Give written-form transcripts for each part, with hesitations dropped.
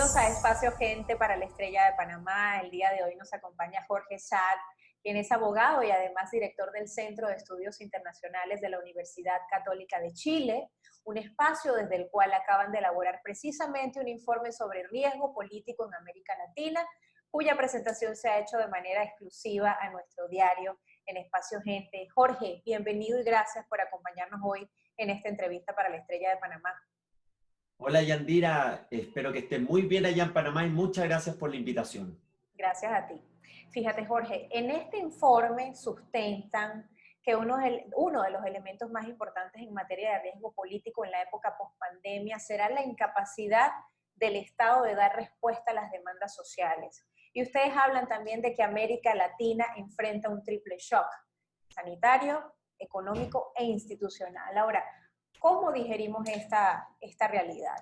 Bienvenidos a Espacio Gente para la Estrella de Panamá. El día de hoy nos acompaña Jorge Saad, quien es abogado y además director del Centro de Estudios Internacionales de la Universidad Católica de Chile, un espacio desde el cual acaban de elaborar precisamente un informe sobre riesgo político en América Latina, cuya presentación se ha hecho de manera exclusiva a nuestro diario en Espacio Gente. Jorge, bienvenido y gracias por acompañarnos hoy en esta entrevista para la Estrella de Panamá. Hola Yandira, espero que estés muy bien allá en Panamá y muchas gracias por la invitación. Gracias a ti. Fíjate, Jorge, en este informe sustentan que uno de los elementos más importantes en materia de riesgo político en la época pospandemia será la incapacidad del Estado de dar respuesta a las demandas sociales. Y ustedes hablan también de que América Latina enfrenta un triple shock: sanitario, económico e institucional. Ahora, ¿cómo digerimos esta realidad?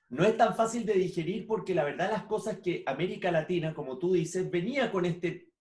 No es tan fácil de digerir porque la verdad las cosas que América Latina, como tú dices, venía con este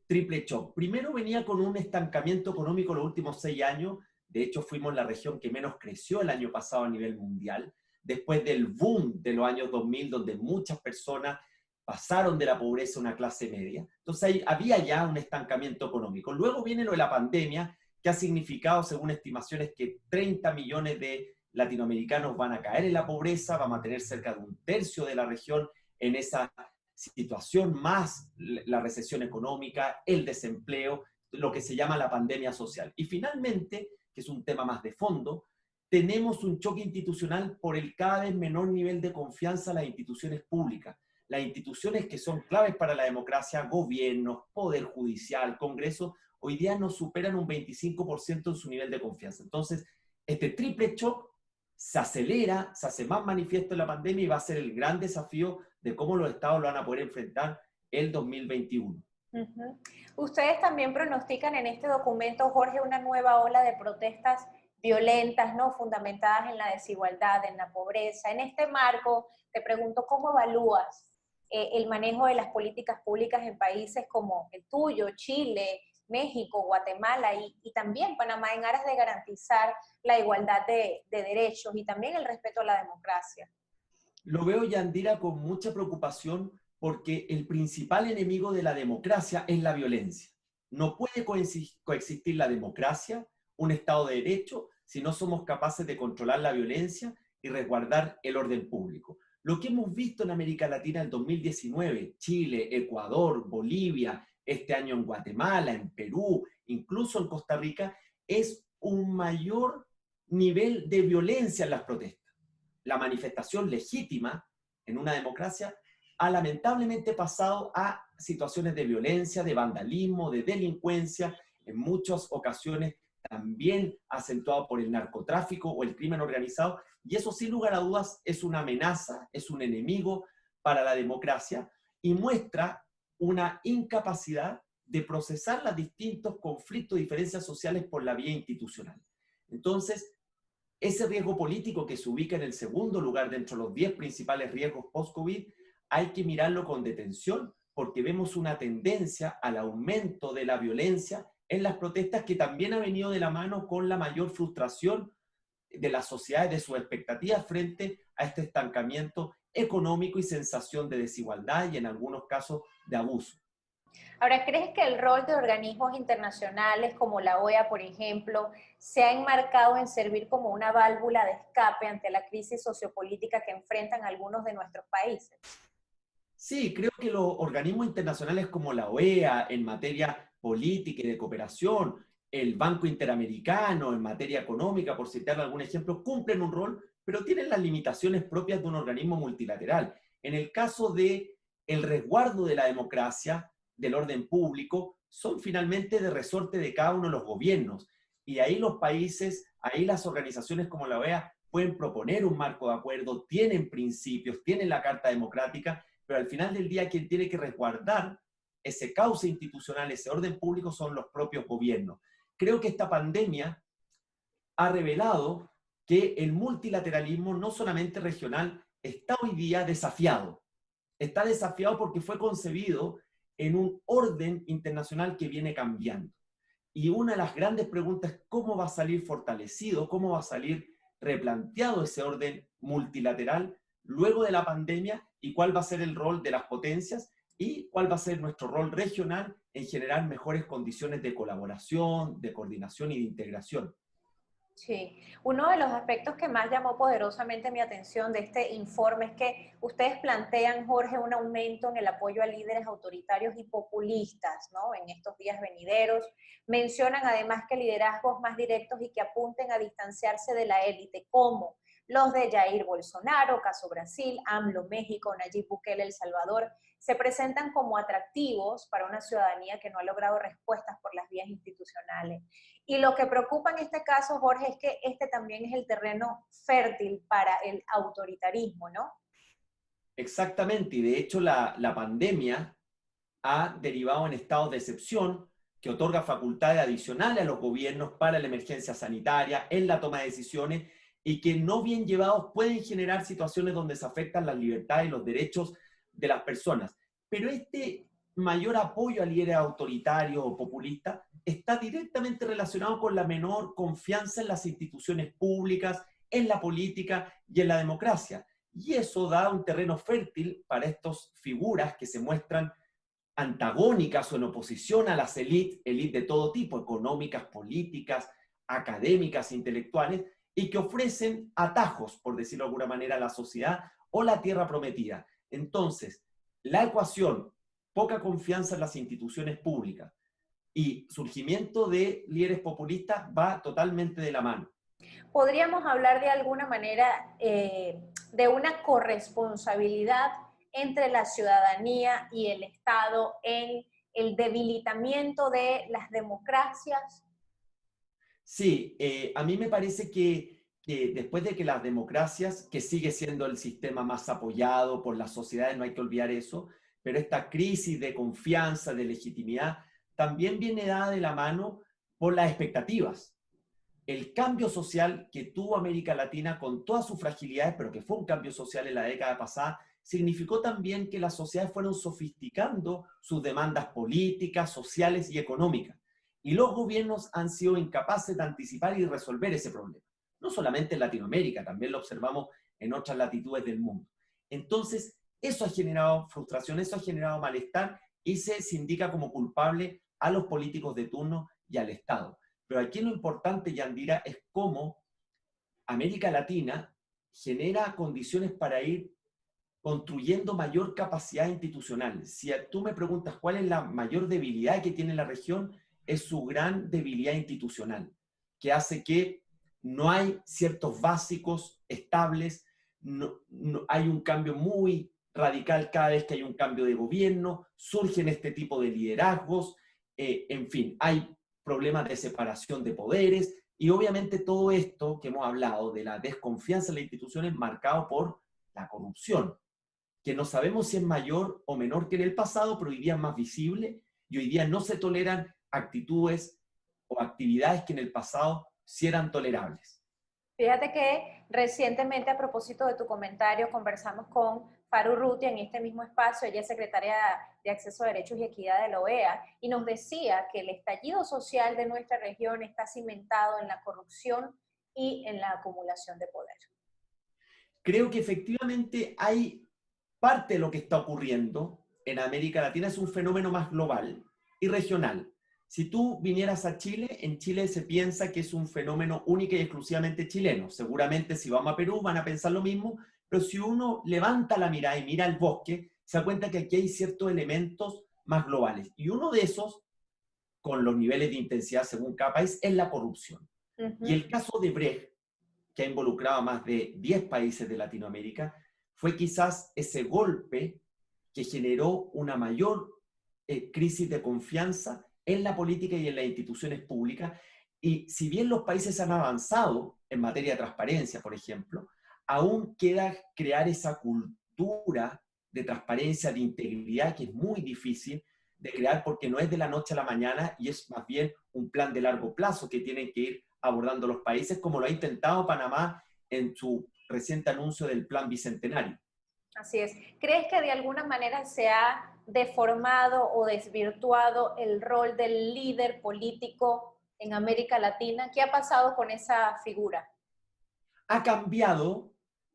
triple shock. Primero venía con un estancamiento económico los últimos 6 años. De hecho, fuimos la región que menos creció el año pasado a nivel mundial. Después del boom de los años 2000, donde muchas personas pasaron de la pobreza a una clase media. Entonces ahí había ya un estancamiento económico. Luego viene lo de la pandemia, que ha significado, según estimaciones, que 30 millones de latinoamericanos van a caer en la pobreza, vamos a tener cerca de un tercio de la región en esa situación, más la recesión económica, el desempleo, lo que se llama la pandemia social. Y finalmente, que es un tema más de fondo, tenemos un choque institucional por el cada vez menor nivel de confianza en las instituciones públicas. Las instituciones que son claves para la democracia, gobiernos, poder judicial, Congreso, hoy día no superan un 25% en su nivel de confianza. Entonces, este triple shock se acelera, se hace más manifiesto en la pandemia y va a ser el gran desafío de cómo los estados lo van a poder enfrentar el 2021. Uh-huh. Ustedes también pronostican en este documento, Jorge, una nueva ola de protestas violentas, ¿no? Fundamentadas en la desigualdad, en la pobreza. En este marco, te pregunto, ¿cómo evalúas el manejo de las políticas públicas en países como el tuyo, Chile, México, Guatemala y también Panamá, en aras de garantizar la igualdad de derechos y también el respeto a la democracia? Lo veo, Yandira, con mucha preocupación porque el principal enemigo de la democracia es la violencia. No puede coexistir la democracia, un Estado de Derecho, si no somos capaces de controlar la violencia y resguardar el orden público. Lo que hemos visto en América Latina en 2019, Chile, Ecuador, Bolivia, este año en Guatemala, en Perú, incluso en Costa Rica, es un mayor nivel de violencia en las protestas. La manifestación legítima en una democracia ha lamentablemente pasado a situaciones de violencia, de vandalismo, de delincuencia, en muchas ocasiones también acentuado por el narcotráfico o el crimen organizado, y eso sin lugar a dudas es una amenaza, es un enemigo para la democracia y muestra una incapacidad de procesar los distintos conflictos y diferencias sociales por la vía institucional. Entonces, ese riesgo político que se ubica en el segundo lugar dentro de los 10 principales riesgos post-COVID, hay que mirarlo con detención porque vemos una tendencia al aumento de la violencia en las protestas que también ha venido de la mano con la mayor frustración de las sociedades, de sus expectativas frente a este estancamiento económico y sensación de desigualdad y en algunos casos de abuso. Ahora, ¿crees que el rol de organismos internacionales como la OEA, por ejemplo, se ha enmarcado en servir como una válvula de escape ante la crisis sociopolítica que enfrentan algunos de nuestros países? Sí, creo que los organismos internacionales como la OEA en materia política y de cooperación, el Banco Interamericano en materia económica, por citar algún ejemplo, cumplen un rol, pero tienen las limitaciones propias de un organismo multilateral. En el caso de el resguardo de la democracia, del orden público, son finalmente de resorte de cada uno de los gobiernos. Y ahí los países, ahí las organizaciones como la OEA pueden proponer un marco de acuerdo, tienen principios, tienen la Carta Democrática, pero al final del día quien tiene que resguardar ese cauce institucional, ese orden público son los propios gobiernos. Creo que esta pandemia ha revelado que el multilateralismo, no solamente regional, está hoy día desafiado. Está desafiado porque fue concebido en un orden internacional que viene cambiando. Y una de las grandes preguntas es cómo va a salir fortalecido, cómo va a salir replanteado ese orden multilateral luego de la pandemia y cuál va a ser el rol de las potencias y cuál va a ser nuestro rol regional en generar mejores condiciones de colaboración, de coordinación y de integración. Sí, uno de los aspectos que más llamó poderosamente mi atención de este informe es que ustedes plantean, Jorge, un aumento en el apoyo a líderes autoritarios y populistas, ¿no? En estos días venideros. Mencionan además que liderazgos más directos y que apunten a distanciarse de la élite, como los de Jair Bolsonaro, caso Brasil, AMLO México, Nayib Bukele El Salvador, se presentan como atractivos para una ciudadanía que no ha logrado respuestas por las vías institucionales. Y lo que preocupa en este caso, Jorge, es que este también es el terreno fértil para el autoritarismo, ¿no? Exactamente, y de hecho la pandemia ha derivado en estados de excepción que otorga facultades adicionales a los gobiernos para la emergencia sanitaria, en la toma de decisiones, y que no bien llevados pueden generar situaciones donde se afectan las libertades y los derechos de las personas. Pero este mayor apoyo a líderes autoritarios o populistas está directamente relacionado con la menor confianza en las instituciones públicas, en la política y en la democracia. Y eso da un terreno fértil para estas figuras que se muestran antagónicas o en oposición a las élites de todo tipo, económicas, políticas, académicas, intelectuales, y que ofrecen atajos, por decirlo de alguna manera, a la sociedad o la tierra prometida. Entonces, la ecuación, poca confianza en las instituciones públicas y surgimiento de líderes populistas va totalmente de la mano. Podríamos hablar de alguna manera de una corresponsabilidad entre la ciudadanía y el Estado en el debilitamiento de las democracias. Sí, a mí me parece que después de que las democracias, que sigue siendo el sistema más apoyado por las sociedades, no hay que olvidar eso, pero esta crisis de confianza, de legitimidad, también viene dada de la mano por las expectativas. El cambio social que tuvo América Latina con todas sus fragilidades, pero que fue un cambio social en la década pasada, significó también que las sociedades fueron sofisticando sus demandas políticas, sociales y económicas. Y los gobiernos han sido incapaces de anticipar y resolver ese problema. No solamente en Latinoamérica, también lo observamos en otras latitudes del mundo. Entonces, eso ha generado frustración, eso ha generado malestar y se indica como culpable a los políticos de turno y al Estado. Pero aquí lo importante, Yandira, es cómo América Latina genera condiciones para ir construyendo mayor capacidad institucional. Si tú me preguntas cuál es la mayor debilidad que tiene la región, es su gran debilidad institucional, que hace que no hay ciertos básicos estables, hay un cambio muy radical cada vez que hay un cambio de gobierno, surgen este tipo de liderazgos, en fin, hay problemas de separación de poderes y obviamente todo esto que hemos hablado de la desconfianza en las instituciones marcado por la corrupción, que no sabemos si es mayor o menor que en el pasado, pero hoy día es más visible y hoy día no se toleran actitudes o actividades que en el pasado sí eran tolerables. Fíjate que recientemente, a propósito de tu comentario, conversamos con Faru Rutia en este mismo espacio. Ella es secretaria de Acceso a Derechos y Equidad de la OEA y nos decía que el estallido social de nuestra región está cimentado en la corrupción y en la acumulación de poder. Creo que efectivamente hay parte de lo que está ocurriendo en América Latina es un fenómeno más global y regional. Si tú vinieras a Chile, en Chile se piensa que es un fenómeno único y exclusivamente chileno. Seguramente si vamos a Perú van a pensar lo mismo, pero si uno levanta la mirada y mira el bosque, se da cuenta que aquí hay ciertos elementos más globales. Y uno de esos, con los niveles de intensidad según cada país, es la corrupción. Y el caso de Brecht, que ha involucrado a más de 10 países de Latinoamérica, fue quizás ese golpe que generó una mayor crisis de confianza en la política y en las instituciones públicas. Y si bien los países han avanzado en materia de transparencia, por ejemplo, aún queda crear esa cultura de transparencia, de integridad, que es muy difícil de crear porque no es de la noche a la mañana y es más bien un plan de largo plazo que tienen que ir abordando los países, como lo ha intentado Panamá en su reciente anuncio del Plan Bicentenario. Así es. ¿Crees que de alguna manera se ha deformado o desvirtuado el rol del líder político en América Latina? ¿Qué ha pasado con esa figura? Ha cambiado,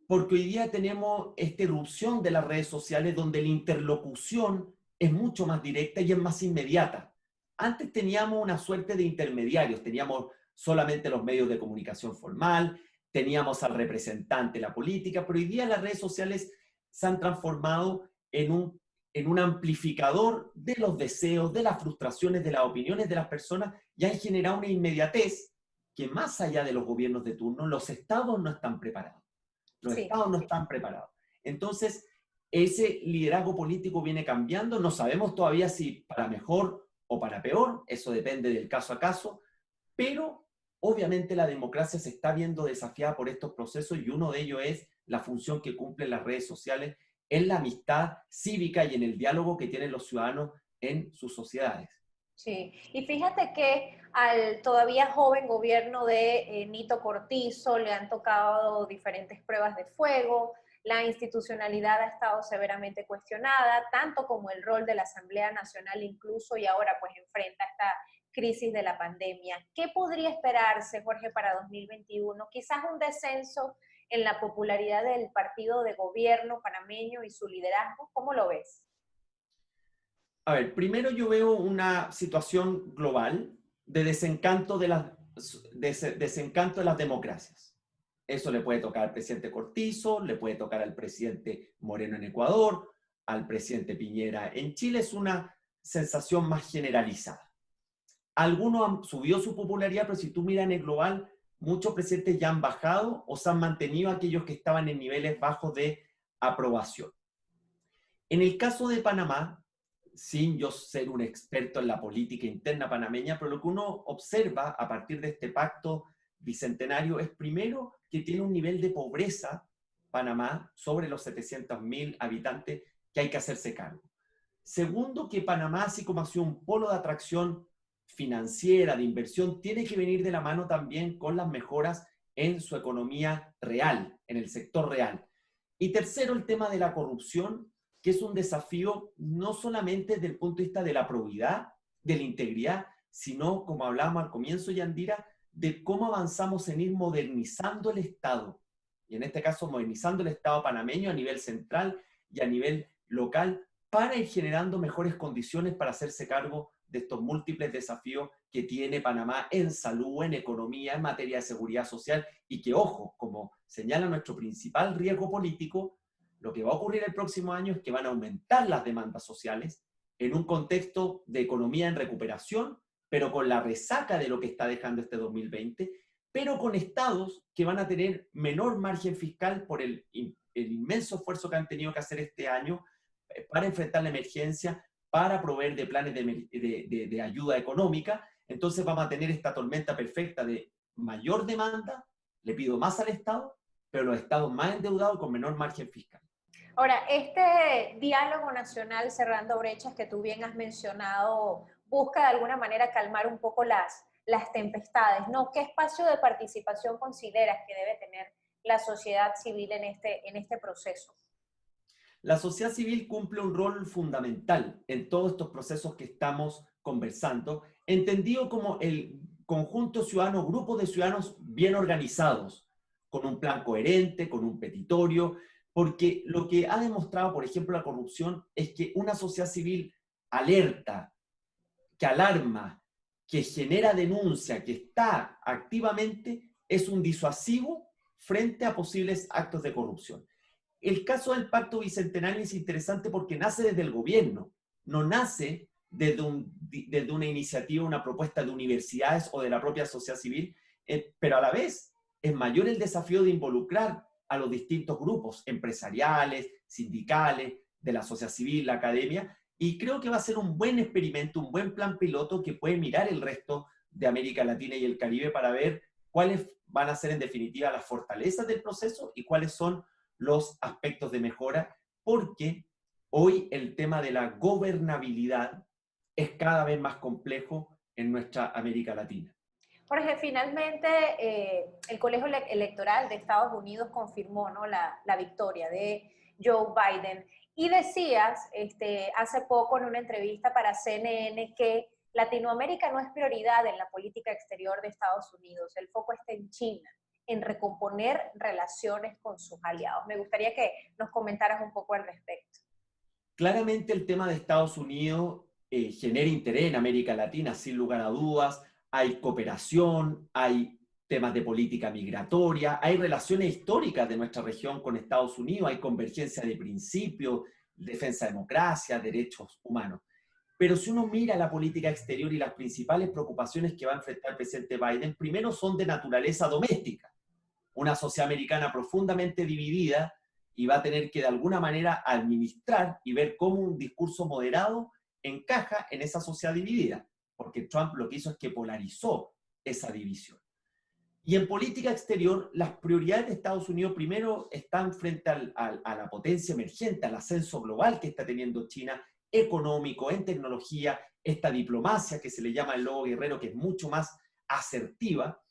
porque hoy día tenemos esta irrupción de las redes sociales donde la interlocución es mucho más directa y es más inmediata. Antes teníamos una suerte de intermediarios, teníamos solamente los medios de comunicación formal, teníamos al representante de la política, pero hoy día las redes sociales se han transformado en un amplificador de los deseos, de las frustraciones, de las opiniones de las personas y han generado una inmediatez que más allá de los gobiernos de turno, los estados no están preparados. Los Sí, estados no están preparados. Entonces, ese liderazgo político viene cambiando. No sabemos todavía si para mejor o para peor. Eso depende del caso a caso. Pero obviamente la democracia se está viendo desafiada por estos procesos y uno de ellos es la función que cumplen las redes sociales en la amistad cívica y en el diálogo que tienen los ciudadanos en sus sociedades. sí. Y fíjate que al todavía joven gobierno de Nito Cortizo le han tocado diferentes pruebas de fuego, la institucionalidad ha estado severamente cuestionada, tanto como el rol de la Asamblea Nacional incluso, y ahora pues enfrenta esta crisis de la pandemia. ¿Qué podría esperarse, Jorge, para 2021? Quizás un descenso en la popularidad del partido de gobierno panameño y su liderazgo. ¿Cómo lo ves? A ver, primero yo veo una situación global de desencanto de las democracias. Eso le puede tocar al presidente Cortizo, le puede tocar al presidente Moreno en Ecuador, al presidente Piñera en Chile. Es una sensación más generalizada. Algunos han subido su popularidad, pero si tú miras en el global, muchos presidentes ya han bajado o se han mantenido aquellos que estaban en niveles bajos de aprobación. En el caso de Panamá, sin yo ser un experto en la política interna panameña, pero lo que uno observa a partir de este pacto bicentenario es primero que tiene un nivel de pobreza Panamá sobre los 700.000 habitantes que hay que hacerse cargo. Segundo, que Panamá, así como ha sido un polo de atracción financiera, de inversión, tiene que venir de la mano también con las mejoras en su economía real, en el sector real. Y tercero, el tema de la corrupción, que es un desafío no solamente desde el punto de vista de la probidad, de la integridad, sino, como hablábamos al comienzo, Yandira, de cómo avanzamos en ir modernizando el Estado, y en este caso modernizando el Estado panameño a nivel central y a nivel local, para ir generando mejores condiciones para hacerse cargo de estos múltiples desafíos que tiene Panamá en salud, en economía, en materia de seguridad social, y que, ojo, como señala nuestro principal riesgo político, lo que va a ocurrir el próximo año es que van a aumentar las demandas sociales en un contexto de economía en recuperación, pero con la resaca de lo que está dejando este 2020, pero con estados que van a tener menor margen fiscal por el inmenso esfuerzo que han tenido que hacer este año para enfrentar la emergencia, para proveer de planes de ayuda económica. Entonces vamos a tener esta tormenta perfecta de mayor demanda, le pido más al Estado, pero los estados más endeudados con menor margen fiscal. Ahora, este diálogo nacional cerrando brechas que tú bien has mencionado, busca de alguna manera calmar un poco las tempestades, ¿no? ¿Qué espacio de participación consideras que debe tener la sociedad civil en este proceso? La sociedad civil cumple un rol fundamental en todos estos procesos que estamos conversando, entendido como el conjunto ciudadano, grupo de ciudadanos bien organizados, con un plan coherente, con un petitorio, porque lo que ha demostrado, por ejemplo, la corrupción es que una sociedad civil alerta, que alarma, que genera denuncia, que está activamente, es un disuasivo frente a posibles actos de corrupción. El caso del Pacto Bicentenario es interesante porque nace desde el gobierno, no nace desde una iniciativa, una propuesta de universidades o de la propia sociedad civil, pero a la vez es mayor el desafío de involucrar a los distintos grupos empresariales, sindicales, de la sociedad civil, la academia, y creo que va a ser un buen experimento, un buen plan piloto que puede mirar el resto de América Latina y el Caribe para ver cuáles van a ser en definitiva las fortalezas del proceso y cuáles son los aspectos de mejora, porque hoy el tema de la gobernabilidad es cada vez más complejo en nuestra América Latina. Jorge, finalmente el Colegio Electoral de Estados Unidos confirmó, ¿no?, la victoria de Joe Biden. Y decías hace poco en una entrevista para CNN que Latinoamérica no es prioridad en la política exterior de Estados Unidos, el foco está en China. en recomponer relaciones con sus aliados. Me gustaría que nos comentaras un poco al respecto. Claramente el tema de Estados Unidos genera interés en América Latina, sin lugar a dudas. Hay cooperación, hay temas de política migratoria, hay relaciones históricas de nuestra región con Estados Unidos, hay convergencia de principios, defensa de democracia, derechos humanos. Pero si uno mira la política exterior y las principales preocupaciones que va a enfrentar el presidente Biden, primero son de naturaleza doméstica. Una sociedad americana profundamente dividida y va a tener que de alguna manera administrar y ver cómo un discurso moderado encaja en esa sociedad dividida, porque Trump lo que hizo es que polarizó esa división. Y en política exterior, las prioridades de Estados Unidos primero están frente a la potencia emergente, al ascenso global que está teniendo China, económico, en tecnología, esta diplomacia que se le llama el lobo guerrero, que es mucho más asertiva.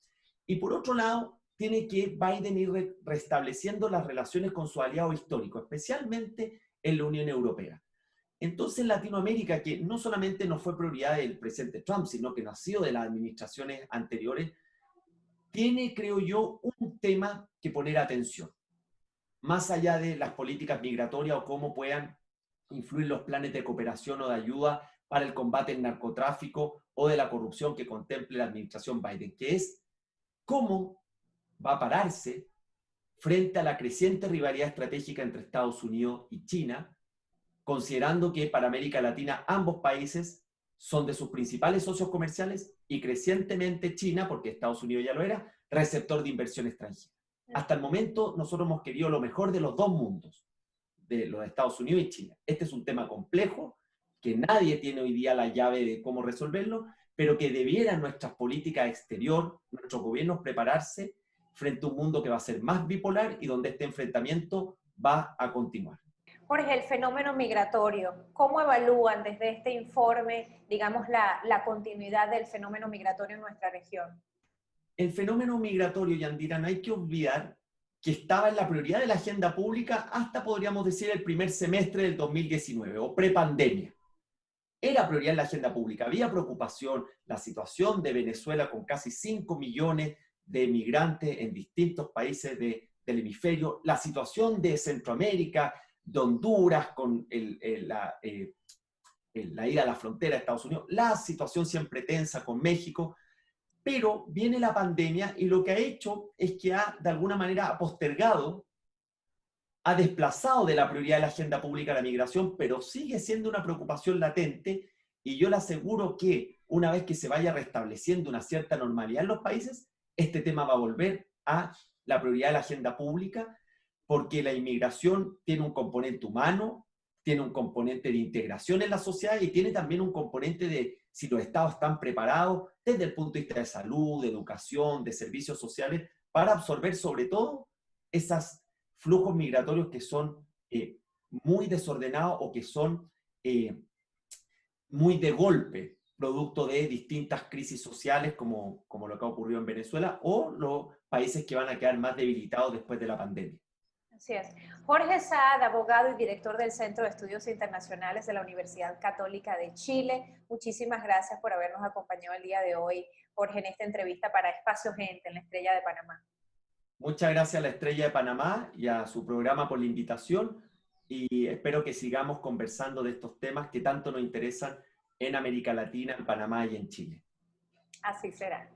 Y por otro lado, tiene que Biden ir restableciendo las relaciones con su aliado histórico, especialmente en la Unión Europea. Entonces Latinoamérica, que no solamente no fue prioridad del presidente Trump, sino que no ha sido de las administraciones anteriores, tiene, creo yo, un tema que poner atención, más allá de las políticas migratorias o cómo puedan influir los planes de cooperación o de ayuda para el combate al narcotráfico o de la corrupción que contemple la administración Biden, que es cómo va a pararse frente a la creciente rivalidad estratégica entre Estados Unidos y China, considerando que para América Latina ambos países son de sus principales socios comerciales y crecientemente China, porque Estados Unidos ya lo era, receptor de inversión extranjera. Hasta el momento nosotros hemos querido lo mejor de los dos mundos, de los Estados Unidos y China. Este es un tema complejo, que nadie tiene hoy día la llave de cómo resolverlo, pero que debieran nuestras políticas exterior, nuestros gobiernos prepararse frente a un mundo que va a ser más bipolar y donde este enfrentamiento va a continuar. Jorge, el fenómeno migratorio, ¿cómo evalúan desde este informe, digamos, la continuidad del fenómeno migratorio en nuestra región? El fenómeno migratorio, Yandira, no hay que olvidar que estaba en la prioridad de la agenda pública hasta, podríamos decir, el primer semestre del 2019 o prepandemia. Era prioridad en la agenda pública, había preocupación, la situación de Venezuela con casi 5 millones de migrantes en distintos países del hemisferio, la situación de Centroamérica, de Honduras con la ida a la frontera de Estados Unidos, la situación siempre tensa con México, pero viene la pandemia y lo que ha hecho es que ha, de alguna manera, postergado, ha desplazado de la prioridad de la agenda pública la migración, pero sigue siendo una preocupación latente y yo le aseguro que una vez que se vaya restableciendo una cierta normalidad en los países, este tema va a volver a la prioridad de la agenda pública porque la inmigración tiene un componente humano, tiene un componente de integración en la sociedad y tiene también un componente de si los estados están preparados desde el punto de vista de salud, de educación, de servicios sociales, para absorber sobre todo esos flujos migratorios que son muy desordenados o que son muy de golpe, producto de distintas crisis sociales como lo que ha ocurrido en Venezuela o los países que van a quedar más debilitados después de la pandemia. Así es. Jorge Saad, abogado y director del Centro de Estudios Internacionales de la Universidad Católica de Chile. Muchísimas gracias por habernos acompañado el día de hoy, Jorge, en esta entrevista para Espacio Gente en la Estrella de Panamá. Muchas gracias a la Estrella de Panamá y a su programa por la invitación y espero que sigamos conversando de estos temas que tanto nos interesan en América Latina, en Panamá y en Chile. Así será.